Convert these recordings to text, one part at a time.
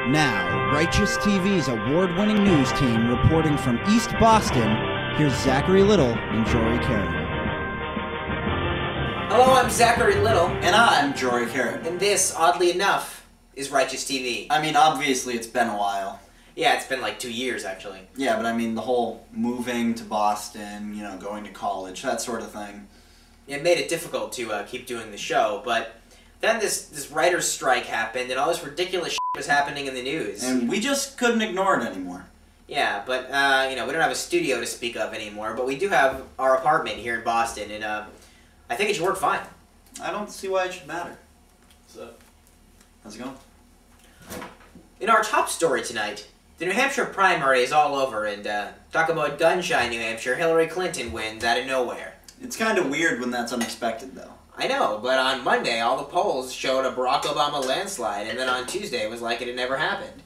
Now, Righteous TV's award-winning news team reporting from East Boston, here's Zachary Little and Jory Karen. Hello, I'm Zachary Little. And I'm Jory Karen. And this, oddly enough, is Righteous TV. I mean, obviously it's been a while. Yeah, it's been like 2 years, actually. Yeah, but I mean, the whole moving to Boston, you know, going to college, that sort of thing. It made it difficult to keep doing the show, but then this writer's strike happened, and all this ridiculous shit was happening in the news. And we just couldn't ignore it anymore. Yeah, but, you know, we don't have a studio to speak of anymore, but we do have our apartment here in Boston, and I think it should work fine. I don't see why it should matter. So, how's it going? In our top story tonight, the New Hampshire primary is all over, and talk about gunshine, New Hampshire, Hillary Clinton wins out of nowhere. It's kind of weird when that's unexpected, though. I know, but on Monday, all the polls showed a Barack Obama landslide, and then on Tuesday, it was like it had never happened.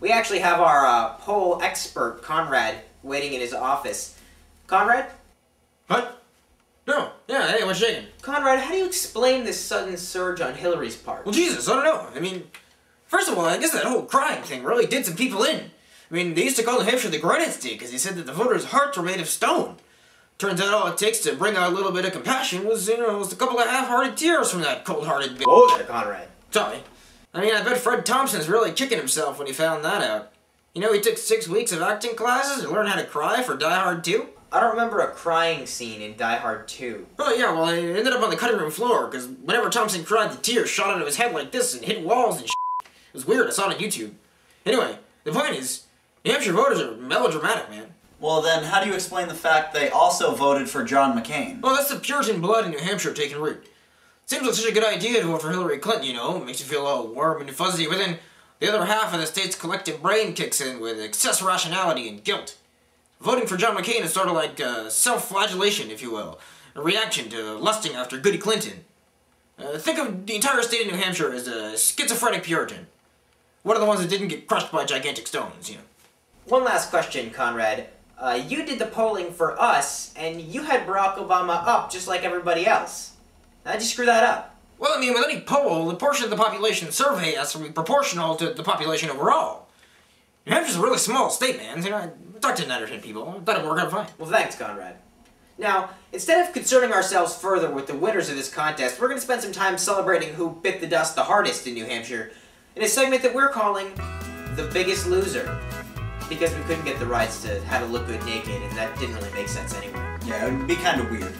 We actually have our poll expert, Conrad, waiting in his office. Conrad? What? No. Yeah, hey, what's shaking? Conrad, how do you explain this sudden surge on Hillary's part? Well, Jesus, I don't know. I mean, first of all, I guess that whole crying thing really did some people in. I mean, they used to call New Hampshire the Granite State because they said that the voters' hearts were made of stone. Turns out all it takes to bring out a little bit of compassion was, you know, was a couple of half-hearted tears from that cold-hearted bitch. Whoa there, Conrad. Sorry. I mean, I bet Fred Thompson's really kicking himself when he found that out. You know, he took 6 weeks of acting classes to learn how to cry for Die Hard 2. I don't remember a crying scene in Die Hard 2. Oh yeah, well, I ended up on the cutting room floor, because whenever Thompson cried, the tears shot out of his head like this and hit walls and shit. It was weird, I saw it on YouTube. Anyway, the point is, New Hampshire voters are melodramatic, man. Well then, how do you explain the fact they also voted for John McCain? Well, that's the Puritan blood in New Hampshire taking root. Seems like such a good idea to vote for Hillary Clinton, you know, it makes you feel all warm and fuzzy, but then the other half of the state's collective brain kicks in with excess rationality and guilt. Voting for John McCain is sort of like self-flagellation, if you will, a reaction to lusting after Goody Clinton. Think of the entire state of New Hampshire as a schizophrenic Puritan. One of the ones that didn't get crushed by gigantic stones, you know. One last question, Conrad. You did the polling for us, and you had Barack Obama up just like everybody else. How'd you screw that up? Well, I mean, with any poll, the portion of the population surveyed has to be proportional to the population overall. New Hampshire's a really small state, man. You know, I talked to 9 or 10 people. I thought it worked out fine. Well, thanks, Conrad. Now, instead of concerning ourselves further with the winners of this contest, we're going to spend some time celebrating who bit the dust the hardest in New Hampshire in a segment that we're calling The Biggest Loser. Because we couldn't get the rights to have it look good naked, and that didn't really make sense anyway. Yeah, it would be kind of weird.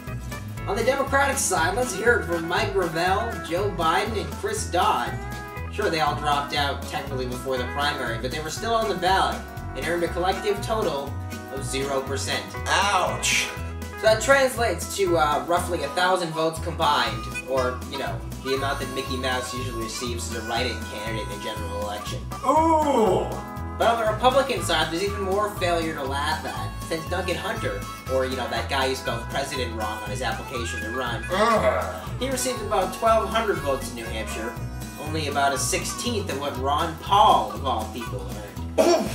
On the Democratic side, let's hear it from Mike Gravel, Joe Biden, and Chris Dodd. Sure, they all dropped out technically before the primary, but they were still on the ballot and earned a collective total of 0%. Ouch! So that translates to roughly 1,000 votes combined, or, you know, the amount that Mickey Mouse usually receives as a write-in candidate in a general election. Ooh! But on the Republican side, there's even more failure to laugh at, since Duncan Hunter, or, you know, that guy who spelled president wrong on his application to run, he received about 1,200 votes in New Hampshire, only about a 16th of what Ron Paul, of all people, earned.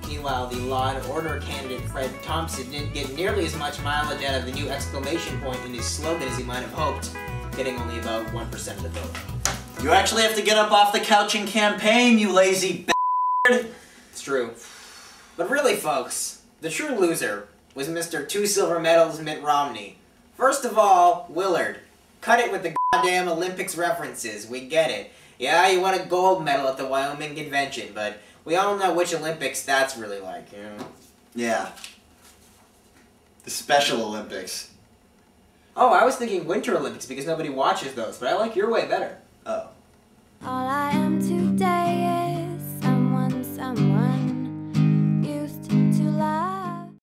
Meanwhile, the Law and Order candidate Fred Thompson didn't get nearly as much mileage out of the new exclamation point in his slogan as he might have hoped, getting only about 1% of the vote. You actually have to get up off the couch and campaign, you lazy b****. It's true. But really, folks, the true loser was Mr. 2 silver medals Mitt Romney. First of all, Willard. Cut it with the goddamn Olympics references, we get it. Yeah, you won a gold medal at the Wyoming Convention, but we all know which Olympics that's really like, you know? Yeah. The Special Olympics. Oh, I was thinking Winter Olympics because nobody watches those, but I like your way better. Oh.